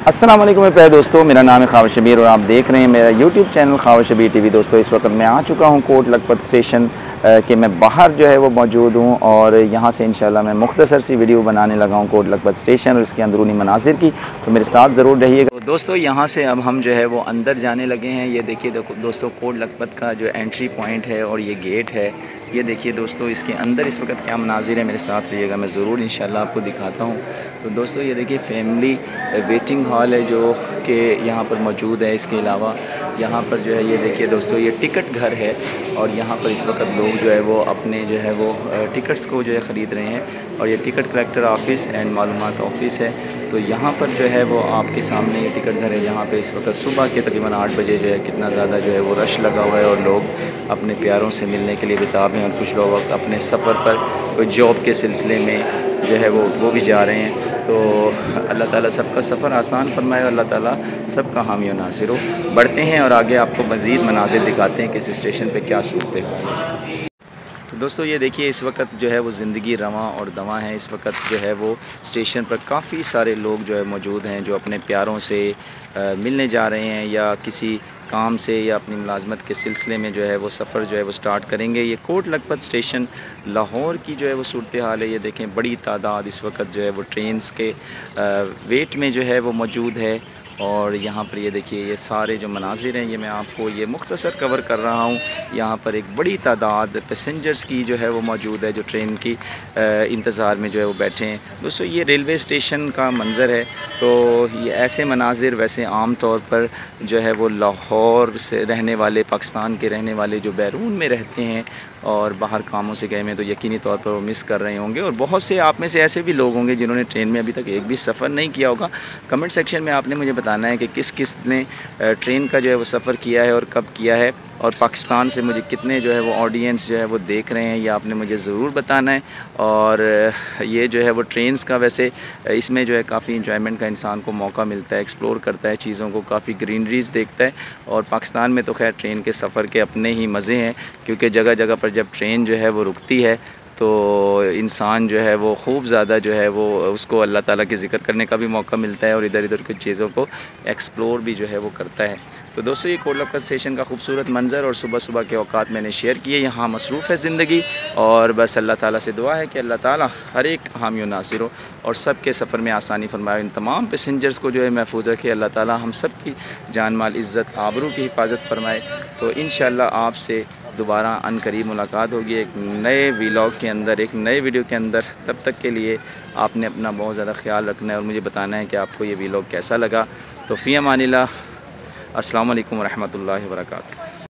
अस्सलाम वालेकुम मेरे प्यारे दोस्तों, मेरा नाम है ख्वाब शबीर और आप देख रहे हैं मेरा यूट्यूब चैनल ख्वाब शबीर टीवी। दोस्तों इस वक्त मैं आ चुका हूँ कोट लखपत स्टेशन के मैं बाहर जो है वो मौजूद हूँ और यहाँ से इंशाल्लाह मैं मुख्तसर सी वीडियो बनाने लगा हूँ कोट लखपत स्टेशन और इसके अंदरूनी मनाजिर की, तो मेरे साथ ज़रूर रहिएगा। तो दोस्तों यहाँ से अब हम जो है वो अंदर जाने लगे हैं। ये देखिए दोस्तों कोट लखपत का जो एंट्री पॉइंट है और ये गेट है। ये देखिए दोस्तों इसके अंदर इस वक्त क्या मनाजिर है, मेरे साथ रहिएगा, मैं ज़रूर इंशाल्लाह आपको दिखाता हूँ। तो दोस्तों ये देखिए फैमिली वेटिंग हॉल है जो कि यहाँ पर मौजूद है। इसके अलावा यहाँ पर जो है ये देखिए दोस्तों ये टिकट घर है और यहाँ पर इस वक्त लोग जो है वो अपने जो है वो टिकट्स को जो है ख़रीद रहे हैं और ये टिकट कलेक्टर ऑफ़िस एंड मालूमात ऑफ़िस है। तो यहाँ पर जो है वो आपके सामने ये टिकट घर है जहाँ पे इस वक्त सुबह के तकरीबन 8 बजे जो है कितना ज़्यादा जो है वो रश लगा हुआ है और लोग अपने प्यारों से मिलने के लिए बेताब हैं और कुछ लोग अपने सफ़र पर कोई जॉब के सिलसिले में जो है वो भी जा रहे हैं। तो अल्लाह ताला सबका सफ़र आसान फरमाए, अल्लाह ताला सबका हामी और नासिर हो। बढ़ते हैं और आगे आपको मज़ीद मनाजिर दिखाते हैं किस स्टेशन पे क्या सूरतें हो। तो दोस्तों ये देखिए इस वक्त जो है वो ज़िंदगी रवां और दवां है। इस वक्त जो है वो स्टेशन पर काफ़ी सारे लोग जो है मौजूद हैं जो अपने प्यारों से मिलने जा रहे हैं या किसी काम से या अपनी मुलाजमत के सिलसिले में जो है वो सफ़र जो है वो स्टार्ट करेंगे। ये कोट लखपत स्टेशन लाहौर की जो है वो सूरत हाल है। ये देखें बड़ी तादाद इस वक्त जो है वो ट्रेन्स के वेट में जो है वो मौजूद है और यहाँ पर ये देखिए ये सारे जो मनाजिर हैं ये मैं आपको ये मुख्तसर कवर कर रहा हूँ। यहाँ पर एक बड़ी तादाद पैसेंजर्स की जो है वो मौजूद है जो ट्रेन की इंतज़ार में जो है वो बैठे हैं। दोस्तों ये रेलवे स्टेशन का मंज़र है। तो ये ऐसे मनाजिर वैसे आम तौर पर जो है वो लाहौर से रहने वाले, पाकिस्तान के रहने वाले जो बैरून में रहते हैं और बाहर कामों से गए हैं तो यकीनी तौर पर वो मिस कर रहे होंगे। और बहुत से आप में से ऐसे भी लोग होंगे जिन्होंने ट्रेन में अभी तक एक भी सफ़र नहीं किया होगा। कमेंट सेक्शन में आपने मुझे बताना है कि किस किस ने ट्रेन का जो है वो सफ़र किया है और कब किया है और पाकिस्तान से मुझे कितने जो है वो ऑडियंस जो है वो देख रहे हैं, ये आपने मुझे ज़रूर बताना है। और ये जो है वो ट्रेन्स का वैसे इसमें जो है काफ़ी इंजॉयमेंट का इंसान को मौका मिलता है, एक्सप्लोर करता है चीज़ों को, काफ़ी ग्रीनरीज देखता है। और पाकिस्तान में तो खैर ट्रेन के सफ़र के अपने ही मज़े हैं क्योंकि जगह जगह पर जब ट्रेन जो है वो रुकती है तो इंसान जो है वो खूब ज़्यादा जो है वो उसको अल्लाह ताला के ज़िक्र करने का भी मौका मिलता है और इधर इधर कुछ चीज़ों को एक्सप्लोर भी जो है वो करता है। तो दोस्तों ये कोट लखपत स्टेशन का खूबसूरत मंज़र और सुबह सुबह के औकात मैंने शेयर किए। यहाँ मसरूफ़ है ज़िंदगी और बस अल्लाह ताला से दुआ है कि अल्लाह ताला हर एक हामी और नासिर हो और सब के सफ़र में आसानी फरमाए। इन तमाम पैसेंजर्स को जो है महफूज रखे अल्लाह ताला, हम सब की जान माल इज़्ज़त आबरू की हिफाजत फरमाए। तो इंशाअल्लाह आपसे दोबारा अनकरीब मुलाकात होगी एक नए व्लॉग के अंदर, एक नए वीडियो के अंदर। तब तक के लिए आपने अपना बहुत ज़्यादा ख्याल रखना है और मुझे बताना है कि आपको ये व्लॉग कैसा लगा। तो फ़ी अमानिल्लाह, अस्सलाम वालेकुम रहमतुल्लाहि व बरकातुहू।